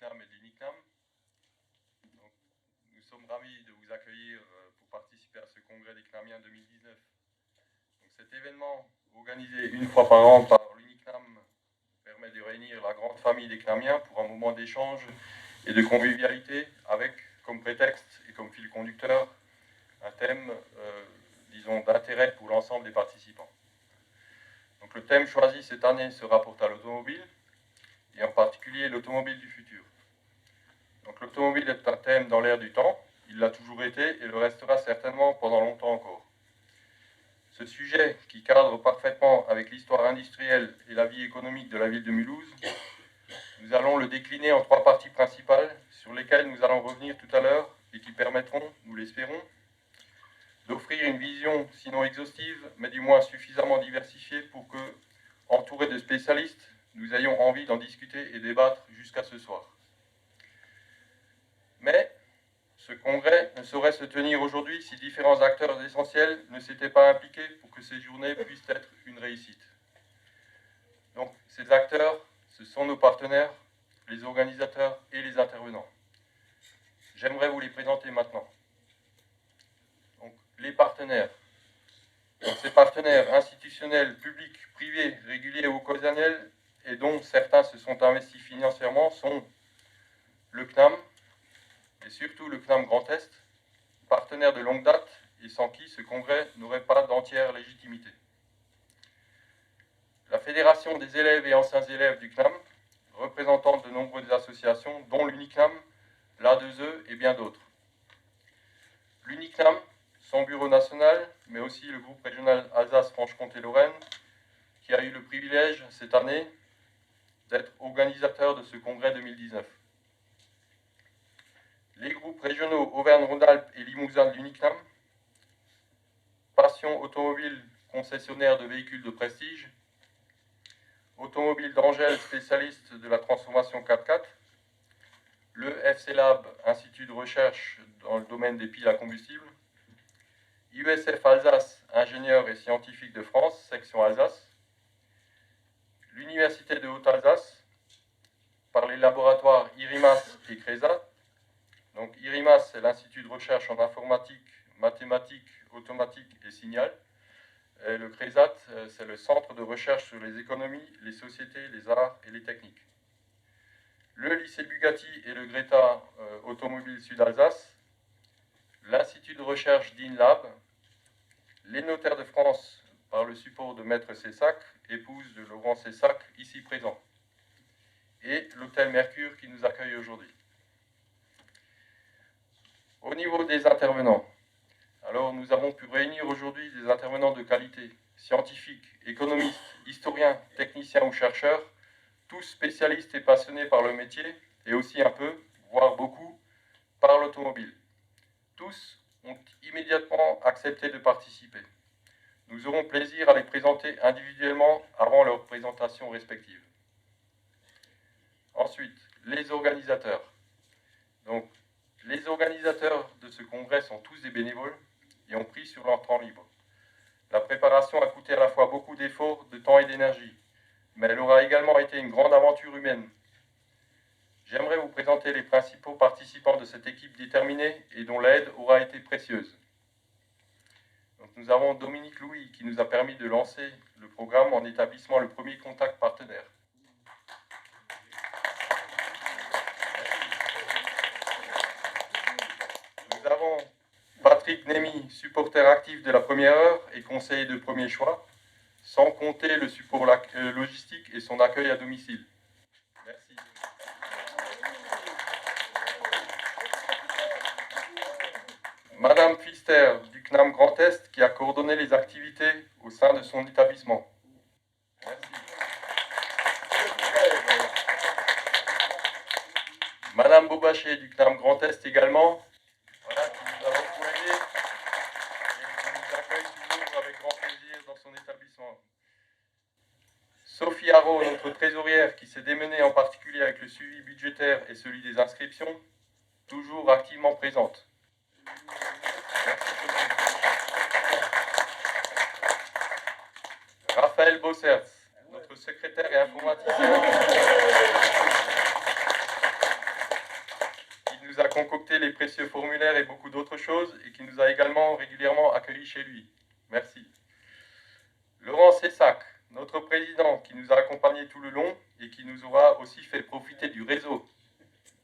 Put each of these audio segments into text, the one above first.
l'UNICNAM et de l'UNICNAM. Nous sommes ravis de vous accueillir pour participer à ce congrès des CNAMiens 2019. Donc, cet événement, organisé une fois par an par l'UNICNAM, permet de réunir la grande famille des CNAMiens pour un moment d'échange et de convivialité avec, comme prétexte et comme fil conducteur, un thème, disons, d'intérêt pour l'ensemble des participants. Donc, le thème choisi cette année se rapporte à l'automobile, et en particulier l'automobile du futur. Donc, l'automobile est un thème dans l'air du temps, il l'a toujours été et le restera certainement pendant longtemps encore. Ce sujet, qui cadre parfaitement avec l'histoire industrielle et la vie économique de la ville de Mulhouse, nous allons le décliner en 3 parties principales sur lesquelles nous allons revenir tout à l'heure et qui permettront, nous l'espérons, d'offrir une vision, sinon exhaustive, mais du moins suffisamment diversifiée pour que, entourés de spécialistes, nous ayons envie d'en discuter et débattre jusqu'à ce soir. Mais ce congrès ne saurait se tenir aujourd'hui si différents acteurs essentiels ne s'étaient pas impliqués pour que ces journées puissent être une réussite. Donc, ces acteurs, ce sont nos partenaires, les organisateurs et les intervenants. J'aimerais vous les présenter maintenant. Donc, les partenaires. Donc, ces partenaires institutionnels, publics, privés, réguliers ou occasionnels, et dont certains se sont investis financièrement, sont le CNAM, et surtout le CNAM Grand Est, partenaire de longue date et sans qui ce congrès n'aurait pas d'entière légitimité. La Fédération des élèves et anciens élèves du CNAM, représentante de nombreuses associations, dont l'UNICNAM, l'A2E et bien d'autres. L'UNICNAM, son bureau national, mais aussi le groupe régional Alsace-Franche-Comté-Lorraine, qui a eu le privilège cette année d'être organisateur de ce congrès 2019. Les groupes régionaux Auvergne-Rhône-Alpes et Limousin de l'UNICNAM, Passion Automobile, concessionnaire de véhicules de prestige, Automobile d'Angèle, spécialiste de la transformation 4x4, le FC Lab, institut de recherche dans le domaine des piles à combustible, USF Alsace, ingénieur et scientifique de France, section Alsace, l'Université de Haute-Alsace, par les laboratoires IRIMAS et CRESA. Donc IRIMAS, c'est l'Institut de recherche en informatique, mathématiques, automatique et signal. Et le CRESAT, c'est le centre de recherche sur les économies, les sociétés, les arts et les techniques. Le lycée Bugatti et le Greta Automobile Sud-Alsace, l'Institut de recherche d'INLAB, les notaires de France par le support de Maître Cessac, épouse de Laurent Cessac, ici présent, et l'hôtel Mercure qui nous accueille aujourd'hui. Au niveau des intervenants, alors nous avons pu réunir aujourd'hui des intervenants de qualité, scientifiques, économistes, historiens, techniciens ou chercheurs, tous spécialistes et passionnés par le métier, et aussi un peu, voire beaucoup, par l'automobile. Tous ont immédiatement accepté de participer. Nous aurons plaisir à les présenter individuellement avant leur présentation respective. Ensuite, les organisateurs. Donc, les organisateurs de ce congrès sont tous des bénévoles et ont pris sur leur temps libre. La préparation a coûté à la fois beaucoup d'efforts, de temps et d'énergie, mais elle aura également été une grande aventure humaine. J'aimerais vous présenter les principaux participants de cette équipe déterminée et dont l'aide aura été précieuse. Donc, nous avons Dominique Louis qui nous a permis de lancer le programme en établissant le premier contact partenaire. Nous avons Patrick Némy, supporter actif de la première heure et conseiller de premier choix, sans compter le support logistique et son accueil à domicile. Merci. Madame Pfister du CNAM Grand Est qui a coordonné les activités au sein de son établissement. Merci. Madame Beaubachet du CNAM Grand Est également, voilà, qui nous a beaucoup aidé et qui nous accueille toujours avec grand plaisir dans son établissement. Sophie Haro, notre trésorière, qui s'est démenée en particulier avec le suivi budgétaire et celui des inscriptions, toujours activement présente. Raphaël Bossers, notre secrétaire et informaticien, concocté les précieux formulaires et beaucoup d'autres choses, et qui nous a également régulièrement accueillis chez lui. Merci. Laurent Cessac, notre président, qui nous a accompagnés tout le long et qui nous aura aussi fait profiter du réseau.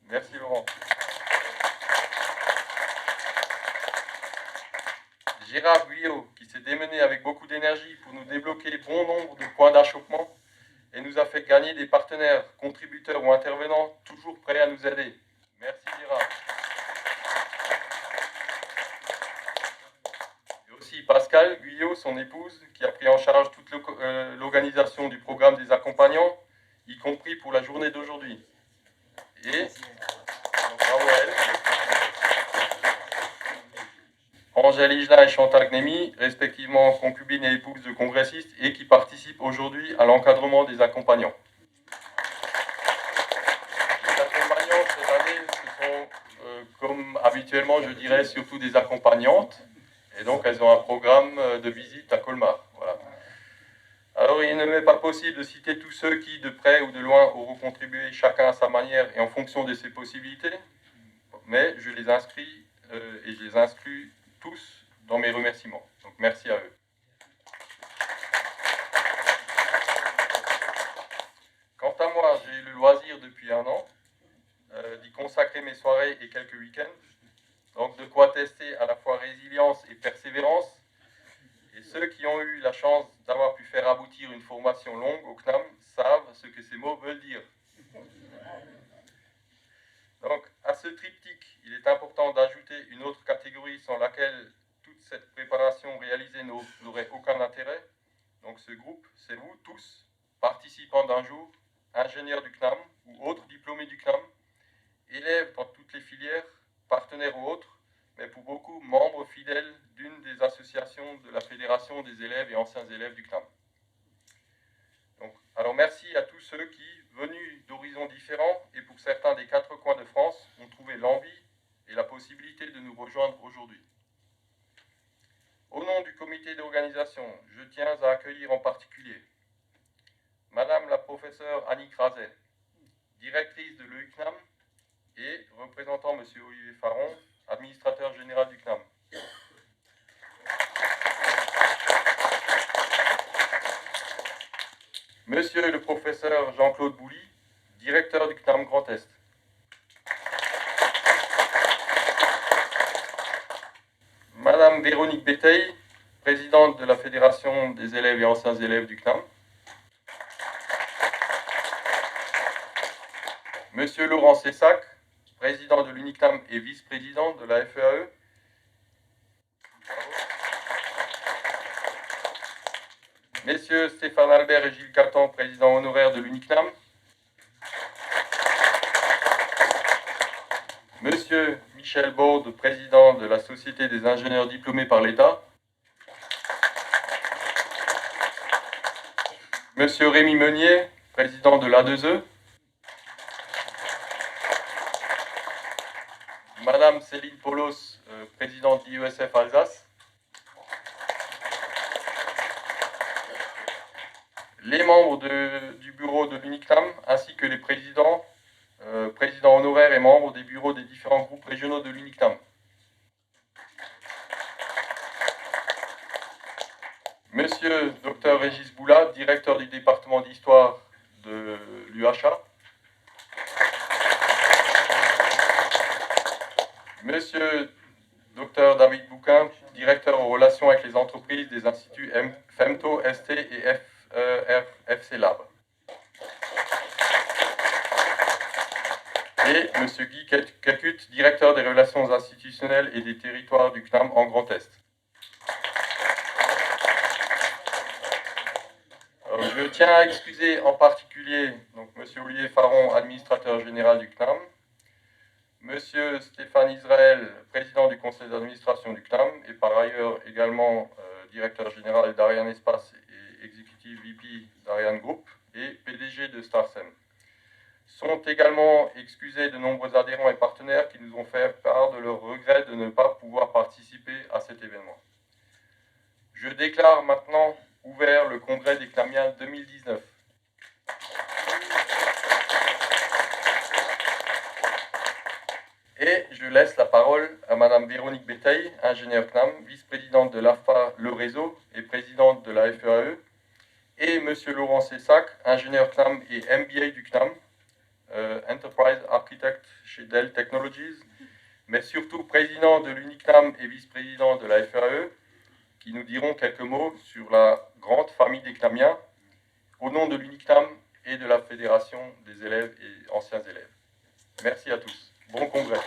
Merci Laurent. Gérard Guyot, qui s'est démené avec beaucoup d'énergie pour nous débloquer bon nombre de points d'achoppement et nous a fait gagner des partenaires, contributeurs ou intervenants toujours prêts à nous aider. Merci Gérard. Et aussi Pascal Guyot, son épouse, qui a pris en charge toute l'organisation du programme des accompagnants, y compris pour la journée d'aujourd'hui. Et bravo à elle. Angèle Higelin et Chantal Gnemi, respectivement concubine et épouse de congressistes, et qui participent aujourd'hui à l'encadrement des accompagnants. Les accompagnants, cette année, ce sont, comme habituellement, je dirais, surtout des accompagnantes, et donc elles ont un programme de visite à Colmar. Voilà. Alors, il ne m'est pas possible de citer tous ceux qui, de près ou de loin, auront contribué chacun à sa manière et en fonction de ses possibilités, mais je les inscris et je les inclus tous dans mes remerciements. Donc merci à eux. Quant à moi, j'ai eu le loisir depuis un an d'y consacrer mes soirées et quelques week-ends. Donc de quoi tester à la fois résilience et persévérance. Et ceux qui ont eu la chance d'avoir pu faire aboutir une formation longue au CNAM savent ce que ces mots veulent dire. Donc, à ce triptyque, il est important d'ajouter une autre catégorie sans laquelle toute cette préparation réalisée n'aurait aucun intérêt. Donc, ce groupe, c'est vous tous, participants d'un jour, ingénieurs du CNAM ou autres diplômés du CNAM, élèves dans toutes les filières, partenaires ou autres, mais pour beaucoup, membres fidèles d'une des associations de la Fédération des élèves et anciens élèves du CNAM. Donc, alors, merci à tous ceux qui, venus d'horizons différents et pour certains des 4 coins de France, ont trouvé l'envie et la possibilité de nous rejoindre aujourd'hui. Au nom du comité d'organisation, je tiens à accueillir en particulier Madame la professeure Annick Razet, directrice de l'EUCNAM, et représentant M. Olivier Faron, administrateur général du CNAM. Monsieur le professeur Jean-Claude Bouly, directeur du CNAM Grand Est. Madame Véronique Béteille, présidente de la Fédération des élèves et anciens élèves du CNAM. Monsieur Laurent Cessac, président de l'UNICNAM et vice-président de la FEAE. Messieurs Stéphane Albert et Gilles Catan, présidents honoraires de l'UNICNAM. Monsieur Michel Baude, président de la Société des ingénieurs diplômés par l'État. Monsieur Rémi Meunier, président de l'A2E. Madame Céline Polos, présidente d'IESF Alsace. Les membres du bureau de l'UNICNAM, ainsi que les présidents honoraires et membres des bureaux des différents groupes régionaux de l'UNICNAM. Monsieur Dr Régis Boula, directeur du département d'histoire de l'UHA. Monsieur Dr David Bouquin, directeur aux relations avec les entreprises des instituts FEMTO, ST et FC Lab. Et M. Guy Kelkut, directeur des relations institutionnelles et des territoires du CNAM en Grand Est. Alors, je tiens à excuser en particulier donc, M. Olivier Faron, administrateur général du CNAM, M. Stéphane Israël, président du conseil d'administration du CNAM, et par ailleurs également directeur général d'Ariane Espace et exécutif VP d'Ariane Group, et PDG de Starsem. Sont également excusés de nombreux adhérents et partenaires qui nous ont fait part de leur regret de ne pas pouvoir participer à cet événement. Je déclare maintenant ouvert le congrès des CNAMiens 2019. Et je laisse la parole à Madame Véronique Béteille, ingénieure CNAM, vice-présidente de l'AFPA Le Réseau et présidente de la FEAE, et Monsieur Laurent Cessac, ingénieur CNAM et MBA du CNAM, Enterprise Architect chez Dell Technologies, mais surtout président de l'UNICNAM et vice-président de la FEAE, qui nous diront quelques mots sur la grande famille des CNAMiens, au nom de l'UNICNAM et de la Fédération des élèves et anciens élèves. Merci à tous. Bon congrès.